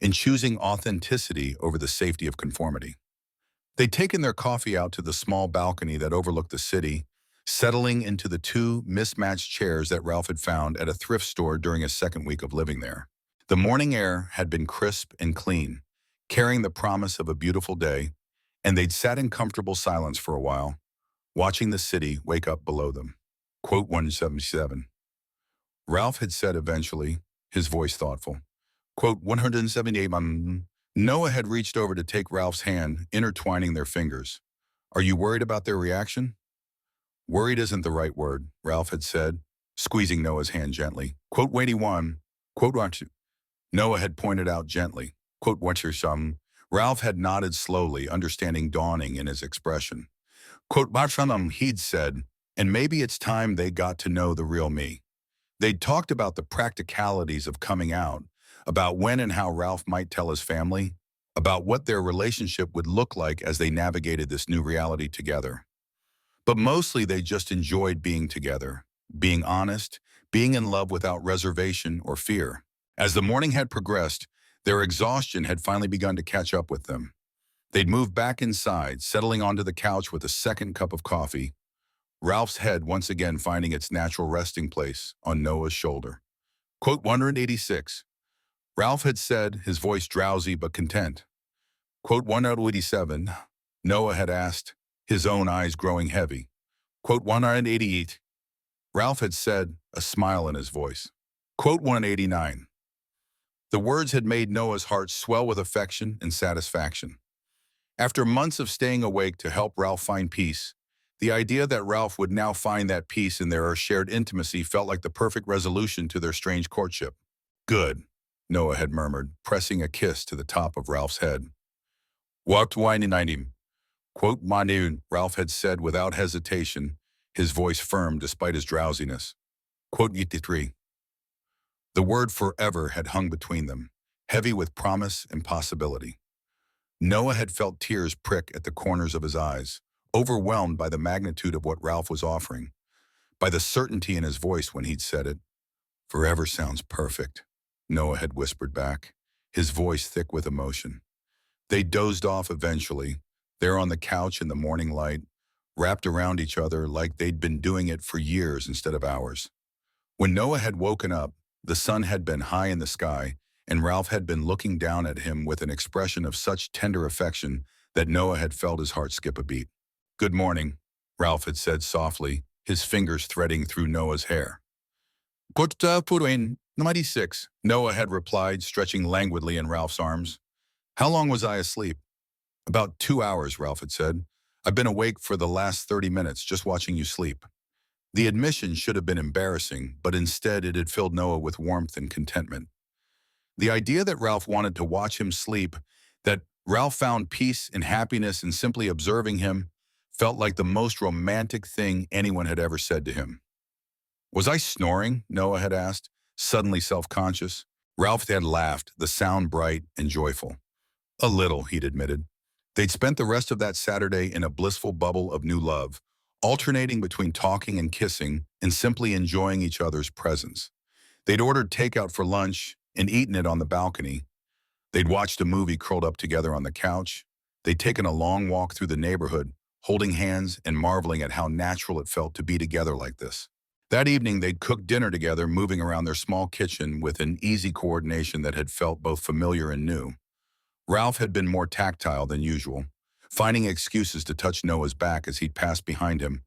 in choosing authenticity over the safety of conformity. They'd taken their coffee out to the small balcony that overlooked the city, settling into the two mismatched chairs that Ralph had found at a thrift store during his second week of living there. The morning air had been crisp and clean, carrying the promise of a beautiful day, and they'd sat in comfortable silence for a while, watching the city wake up below them. Quote 177. Ralph had said eventually, his voice thoughtful. Quote 178. Noah had reached over to take Ralph's hand, intertwining their fingers. "Are you worried about their reaction?" "Worried isn't the right word," Ralph had said, squeezing Noah's hand gently. Quote 81. Quote what you. Noah had pointed out gently. Quote what's your some. Ralph had nodded slowly, understanding dawning in his expression. Quote Bachanum, he'd said, and maybe it's time they got to know the real me. They'd talked about the practicalities of coming out, about when and how Ralph might tell his family, about what their relationship would look like as they navigated this new reality together. But mostly they just enjoyed being together, being honest, being in love without reservation or fear. As the morning had progressed, their exhaustion had finally begun to catch up with them. They'd moved back inside, settling onto the couch with a second cup of coffee, Ralph's head once again finding its natural resting place on Noah's shoulder. Quote 186. Ralph had said, his voice drowsy but content. Quote 187. Noah had asked, his own eyes growing heavy. Quote 188. Ralph had said, a smile in his voice. Quote 189. The words had made Noah's heart swell with affection and satisfaction. After months of staying awake to help Ralph find peace, the idea that Ralph would now find that peace in their shared intimacy felt like the perfect resolution to their strange courtship. Good, Noah had murmured, pressing a kiss to the top of Ralph's head. Walked whining at him. Quote Manu, Ralph had said without hesitation, his voice firm despite his drowsiness. Quote 83. The word forever had hung between them, heavy with promise and possibility. Noah had felt tears prick at the corners of his eyes, overwhelmed by the magnitude of what Ralph was offering, by the certainty in his voice when he'd said it. Forever sounds perfect, Noah had whispered back, his voice thick with emotion. They dozed off eventually, there on the couch in the morning light, wrapped around each other like they'd been doing it for years instead of hours. When Noah had woken up, the sun had been high in the sky, and Ralph had been looking down at him with an expression of such tender affection that Noah had felt his heart skip a beat. Good morning, Ralph had said softly, his fingers threading through Noah's hair. Purin, 96, Noah had replied, stretching languidly in Ralph's arms. How long was I asleep? About 2 hours, Ralph had said. I've been awake for the last 30 minutes, just watching you sleep. The admission should have been embarrassing, but instead it had filled Noah with warmth and contentment. The idea that Ralph wanted to watch him sleep, that Ralph found peace and happiness in simply observing him, felt like the most romantic thing anyone had ever said to him. Was I snoring? Noah had asked, suddenly self-conscious. Ralph had laughed, the sound bright and joyful. A little, he'd admitted. They'd spent the rest of that Saturday in a blissful bubble of new love, alternating between talking and kissing and simply enjoying each other's presence. They'd ordered takeout for lunch and eaten it on the balcony. They'd watched a movie curled up together on the couch. They'd taken a long walk through the neighborhood, holding hands and marveling at how natural it felt to be together like this. That evening, they'd cooked dinner together, moving around their small kitchen with an easy coordination that had felt both familiar and new. Ralph had been more tactile than usual, finding excuses to touch Noah's back as he'd passed behind him,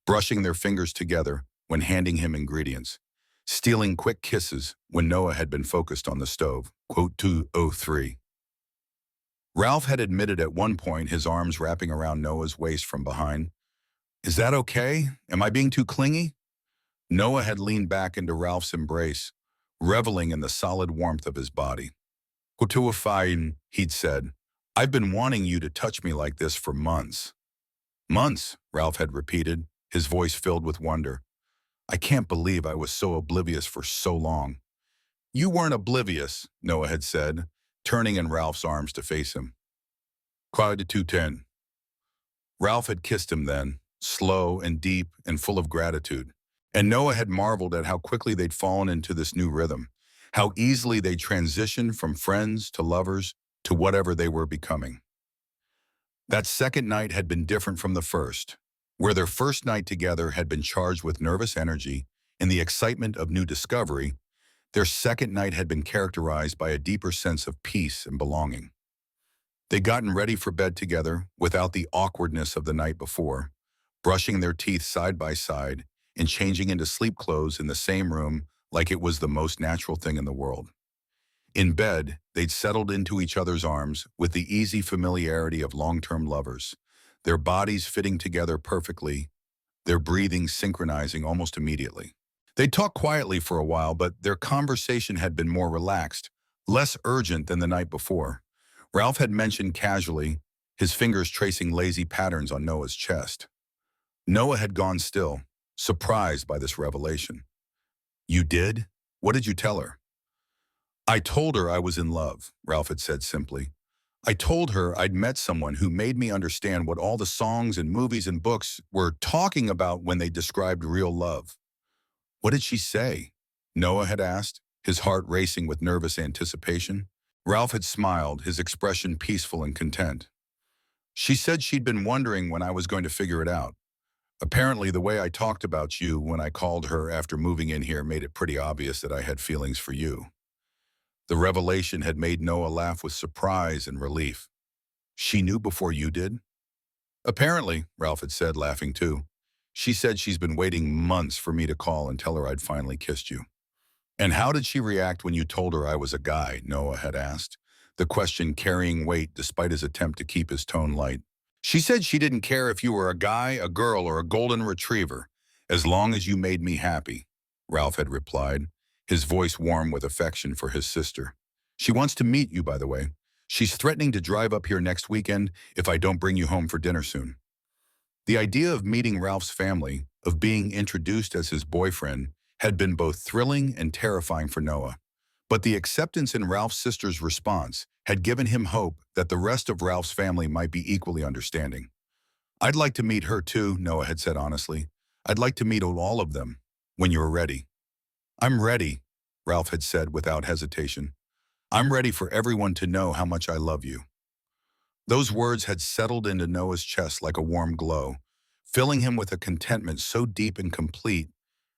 brushing their fingers together when handing him ingredients, stealing quick kisses when Noah had been focused on the stove. Quote 203. Ralph had admitted at one point, his arms wrapping around Noah's waist from behind. Is that okay? Am I being too clingy? Noah had leaned back into Ralph's embrace, reveling in the solid warmth of his body. Kutuafayin, he'd said, I've been wanting you to touch me like this for months. Months, Ralph had repeated, his voice filled with wonder. I can't believe I was so oblivious for so long. You weren't oblivious, Noah had said, turning in Ralph's arms to face him. Cry to 210. Ralph had kissed him then, slow and deep and full of gratitude. And Noah had marveled at how quickly they'd fallen into this new rhythm, how easily they transitioned from friends to lovers to whatever they were becoming. That second night had been different from the first, where their first night together had been charged with nervous energy and the excitement of new discovery. Their second night had been characterized by a deeper sense of peace and belonging. They'd gotten ready for bed together without the awkwardness of the night before, brushing their teeth side by side and changing into sleep clothes in the same room like it was the most natural thing in the world. In bed, they'd settled into each other's arms with the easy familiarity of long-term lovers, their bodies fitting together perfectly, their breathing synchronizing almost immediately. They talked quietly for a while, but their conversation had been more relaxed, less urgent than the night before. Ralph had mentioned casually, his fingers tracing lazy patterns on Noah's chest. Noah had gone still, surprised by this revelation. You did? What did you tell her? I told her I was in love, Ralph had said simply. I told her I'd met someone who made me understand what all the songs and movies and books were talking about when they described real love. What did she say? Noah had asked, his heart racing with nervous anticipation. Ralph had smiled, his expression peaceful and content. She said she'd been wondering when I was going to figure it out. Apparently, the way I talked about you when I called her after moving in here made it pretty obvious that I had feelings for you. The revelation had made Noah laugh with surprise and relief. She knew before you did? Apparently, Ralph had said, laughing too. She said she's been waiting months for me to call and tell her I'd finally kissed you. And how did she react when you told her I was a guy? Noah had asked, the question carrying weight despite his attempt to keep his tone light. She said she didn't care if you were a guy, a girl, or a golden retriever, as long as you made me happy, Ralph had replied, his voice warm with affection for his sister. She wants to meet you, by the way. She's threatening to drive up here next weekend if I don't bring you home for dinner soon. The idea of meeting Ralph's family, of being introduced as his boyfriend, had been both thrilling and terrifying for Noah. But the acceptance in Ralph's sister's response had given him hope that the rest of Ralph's family might be equally understanding. I'd like to meet her too, Noah had said honestly. I'd like to meet all of them, when you're ready. I'm ready, Ralph had said without hesitation. I'm ready for everyone to know how much I love you. Those words had settled into Noah's chest like a warm glow, filling him with a contentment so deep and complete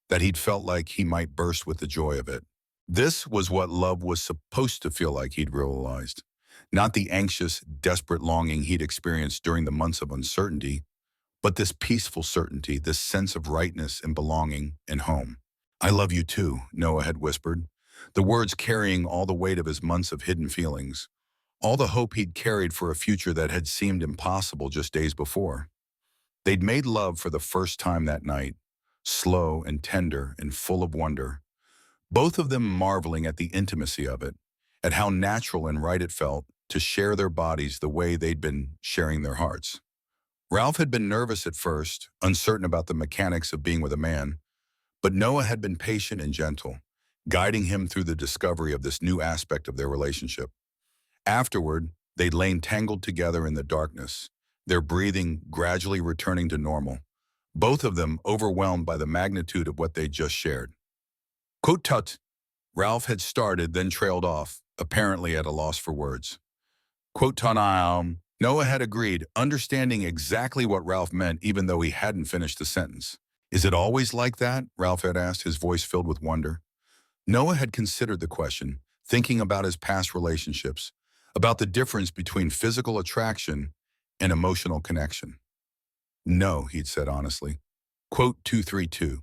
that he'd felt like he might burst with the joy of it. This was what love was supposed to feel like, he'd realized. Not the anxious, desperate longing he'd experienced during the months of uncertainty, but this peaceful certainty, this sense of rightness and belonging and home. I love you too, Noah had whispered, the words carrying all the weight of his months of hidden feelings, all the hope he'd carried for a future that had seemed impossible just days before. They'd made love for the first time that night, slow and tender and full of wonder, both of them marveling at the intimacy of it, at how natural and right it felt to share their bodies the way they'd been sharing their hearts. Ralph had been nervous at first, uncertain about the mechanics of being with a man, but Noah had been patient and gentle, guiding him through the discovery of this new aspect of their relationship. Afterward, they'd lain tangled together in the darkness, their breathing gradually returning to normal, both of them overwhelmed by the magnitude of what they'd just shared. Quote tut, Ralph had started, then trailed off, apparently at a loss for words. Quote ton, Noah had agreed, understanding exactly what Ralph meant even though he hadn't finished the sentence. Is it always like that? Ralph had asked, his voice filled with wonder. Noah had considered the question, thinking about his past relationships, about the difference between physical attraction and emotional connection. No, he'd said honestly. Quote 232.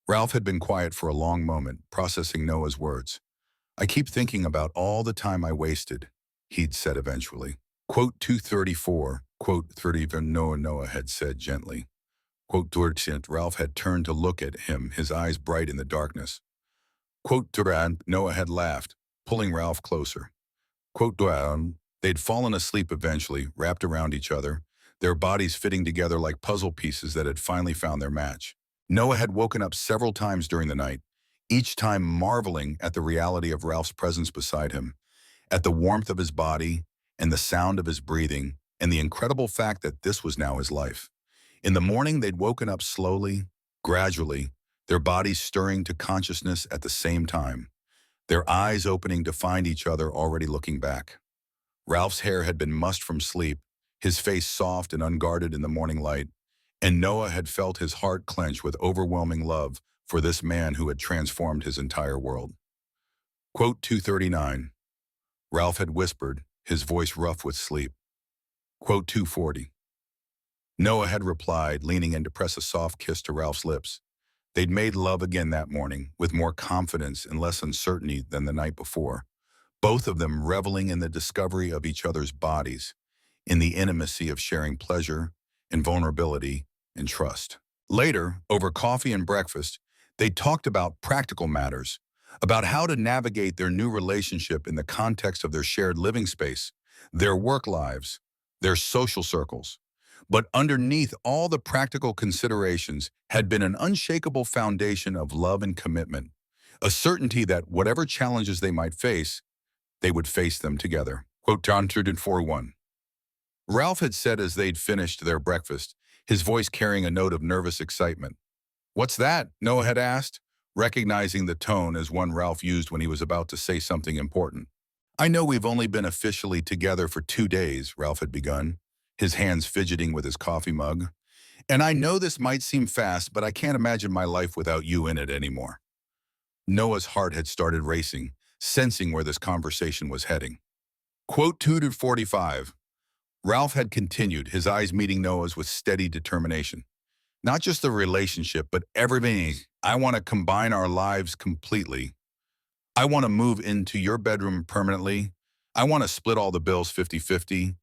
Ralph had been quiet for a long moment, processing Noah's words. I keep thinking about all the time I wasted, he'd said eventually. Quote 234, quote 30, Noah had said gently. Quote 30, Ralph had turned to look at him, his eyes bright in the darkness. Quote Duran, Noah had laughed, pulling Ralph closer. Quote Duran, they'd fallen asleep eventually, wrapped around each other, their bodies fitting together like puzzle pieces that had finally found their match. Noah had woken up several times during the night, each time marveling at the reality of Ralph's presence beside him, at the warmth of his body and the sound of his breathing, and the incredible fact that this was now his life. In the morning, they'd woken up slowly, gradually, their bodies stirring to consciousness at the same time, their eyes opening to find each other already looking back. Ralph's hair had been mussed from sleep, his face soft and unguarded in the morning light, and Noah had felt his heart clench with overwhelming love for this man who had transformed his entire world. Quote 239. Ralph had whispered, his voice rough with sleep. Quote 240. Noah had replied, leaning in to press a soft kiss to Ralph's lips. They'd made love again that morning, with more confidence and less uncertainty than the night before, both of them reveling in the discovery of each other's bodies, in the intimacy of sharing pleasure and vulnerability and trust. Later, over coffee and breakfast, they talked about practical matters, about how to navigate their new relationship in the context of their shared living space, their work lives, their social circles. But underneath all the practical considerations had been an unshakable foundation of love and commitment, a certainty that whatever challenges they might face, they would face them together. Quote 241. Ralph had said as they'd finished their breakfast, his voice carrying a note of nervous excitement. "What's that?" Noah had asked, recognizing the tone as one Ralph used when he was about to say something important. "I know we've only been officially together for 2 days," Ralph had begun, his hands fidgeting with his coffee mug. "And I know this might seem fast, but I can't imagine my life without you in it anymore." Noah's heart had started racing, sensing where this conversation was heading. Quote 245. Ralph had continued, his eyes meeting Noah's with steady determination. "Not just the relationship, but everything. I want to combine our lives completely. I want to move into your bedroom permanently. I want to split all the bills 50-50.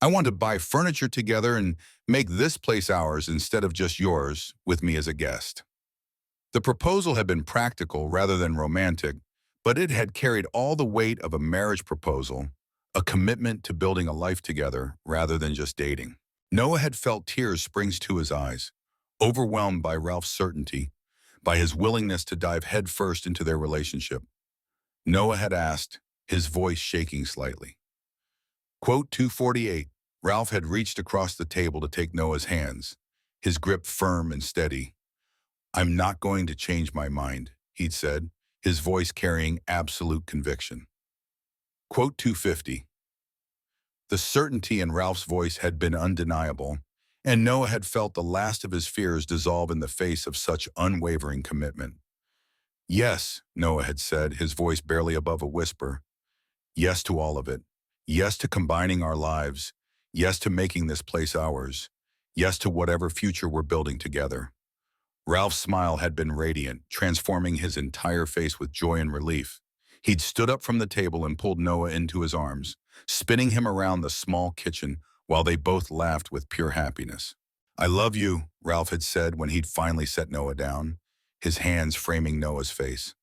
I want to buy furniture together and make this place ours instead of just yours, with me as a guest." The proposal had been practical rather than romantic, but it had carried all the weight of a marriage proposal, a commitment to building a life together rather than just dating. Noah had felt tears spring to his eyes, overwhelmed by Ralph's certainty, by his willingness to dive headfirst into their relationship. Noah had asked, his voice shaking slightly. Quote 248. Ralph had reached across the table to take Noah's hands, his grip firm and steady. "I'm not going to change my mind," he'd said, his voice carrying absolute conviction. Quote 250. The certainty in Ralph's voice had been undeniable, and Noah had felt the last of his fears dissolve in the face of such unwavering commitment. "Yes," Noah had said, his voice barely above a whisper. "Yes to all of it. Yes to combining our lives. Yes to making this place ours. Yes to whatever future we're building together." Ralph's smile had been radiant, transforming his entire face with joy and relief. He'd stood up from the table and pulled Noah into his arms, spinning him around the small kitchen while they both laughed with pure happiness. "I love you," Ralph had said when he'd finally set Noah down, his hands framing Noah's face.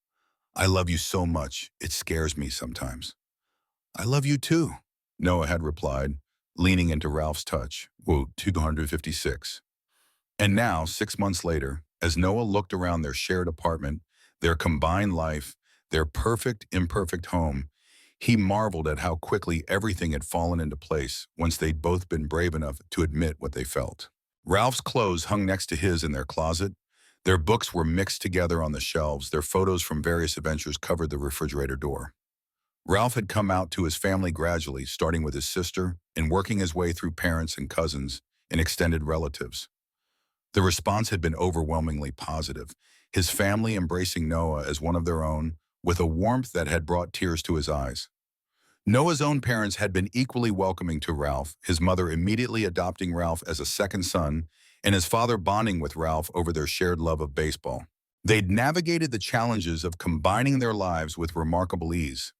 "I love you so much, it scares me sometimes." "I love you too," Noah had replied, leaning into Ralph's touch. Quote 256. And now, 6 months later, as Noah looked around their shared apartment, their combined life, their perfect, imperfect home, he marveled at how quickly everything had fallen into place once they'd both been brave enough to admit what they felt. Ralph's clothes hung next to his in their closet. Their books were mixed together on the shelves. Their photos from various adventures covered the refrigerator door. Ralph had come out to his family gradually, starting with his sister and working his way through parents and cousins and extended relatives. The response had been overwhelmingly positive, his family embracing Noah as one of their own, with a warmth that had brought tears to his eyes. Noah's own parents had been equally welcoming to Ralph, his mother immediately adopting Ralph as a second son, and his father bonding with Ralph over their shared love of baseball. They'd navigated the challenges of combining their lives with remarkable ease,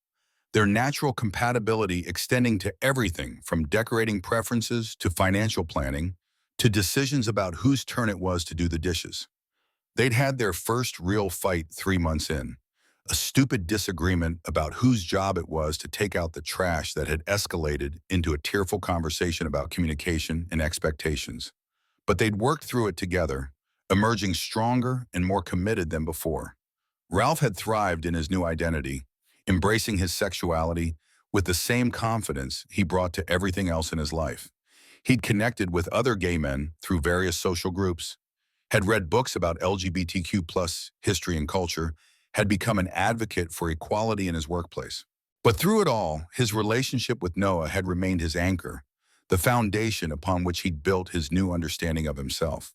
their natural compatibility extending to everything from decorating preferences to financial planning, to decisions about whose turn it was to do the dishes. They'd had their first real fight 3 months in, A stupid disagreement about whose job it was to take out the trash that had escalated into a tearful conversation about communication and expectations. But they'd worked through it together, emerging stronger and more committed than before. Ralph had thrived in his new identity, embracing his sexuality with the same confidence he brought to everything else in his life. He'd connected with other gay men through various social groups, had read books about LGBTQ plus history and culture, had become an advocate for equality in his workplace. But through it all, his relationship with Noah had remained his anchor, the foundation upon which he'd built his new understanding of himself.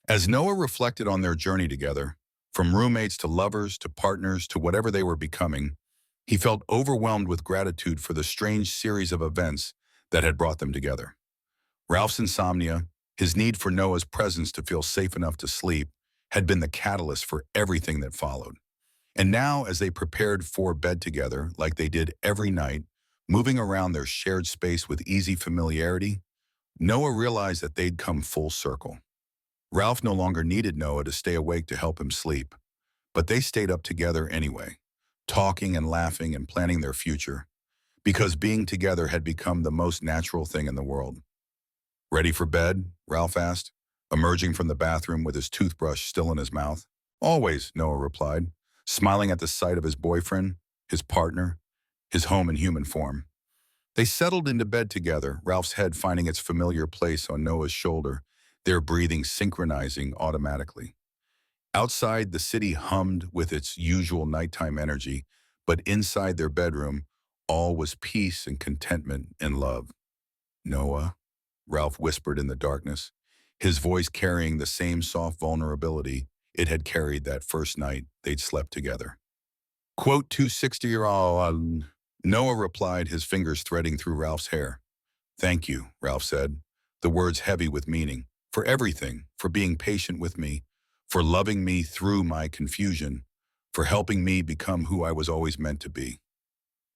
As Noah reflected on their journey together, from roommates to lovers to partners to whatever they were becoming, he felt overwhelmed with gratitude for the strange series of events that had brought them together. Ralph's insomnia, his need for Noah's presence to feel safe enough to sleep, had been the catalyst for everything that followed. And now, as they prepared for bed together, like they did every night, moving around their shared space with easy familiarity, Noah realized that they'd come full circle. Ralph no longer needed Noah to stay awake to help him sleep, but they stayed up together anyway, talking and laughing and planning their future, because being together had become the most natural thing in the world. "Ready for bed?" Ralph asked, emerging from the bathroom with his toothbrush still in his mouth. "Always," Noah replied, smiling at the sight of his boyfriend, his partner, his home in human form. They settled into bed together, Ralph's head finding its familiar place on Noah's shoulder, their breathing synchronizing automatically. Outside, the city hummed with its usual nighttime energy, but inside their bedroom, all was peace and contentment and love. "Noah," Ralph whispered in the darkness, his voice carrying the same soft vulnerability it had carried that first night they'd slept together. Quote 260-year-old. Noah replied, his fingers threading through Ralph's hair. "Thank you," Ralph said, the words heavy with meaning, "for everything, for being patient with me, for loving me through my confusion, for helping me become who I was always meant to be."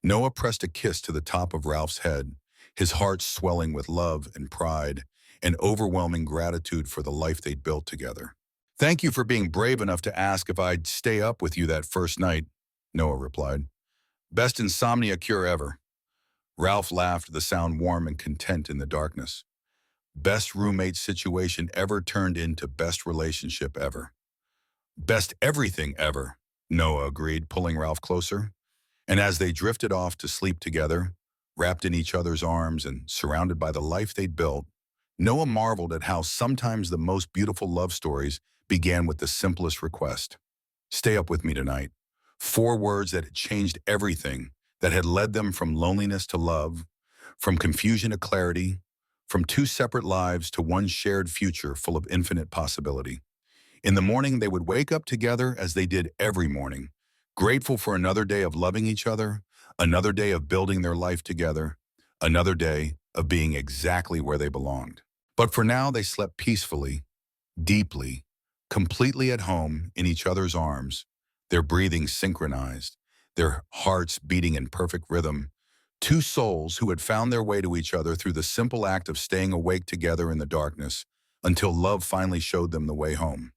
Noah pressed a kiss to the top of Ralph's head, his heart swelling with love and pride and overwhelming gratitude for the life they'd built together. "Thank you for being brave enough to ask if I'd stay up with you that first night," Noah replied. "Best insomnia cure ever." Ralph laughed, the sound warm and content in the darkness. "Best roommate situation ever turned into best relationship ever." "Best everything ever," Noah agreed, pulling Ralph closer. And as they drifted off to sleep together, wrapped in each other's arms and surrounded by the life they'd built, Noah marveled at how sometimes the most beautiful love stories began with the simplest request. "Stay up with me tonight." 4 words that had changed everything, that had led them from loneliness to love, from confusion to clarity, from 2 separate lives to one shared future full of infinite possibility. In the morning, they would wake up together as they did every morning, grateful for another day of loving each other, another day of building their life together, another day of being exactly where they belonged. But for now, they slept peacefully, deeply, completely at home in each other's arms, their breathing synchronized, their hearts beating in perfect rhythm. 2 souls who had found their way to each other through the simple act of staying awake together in the darkness until love finally showed them the way home.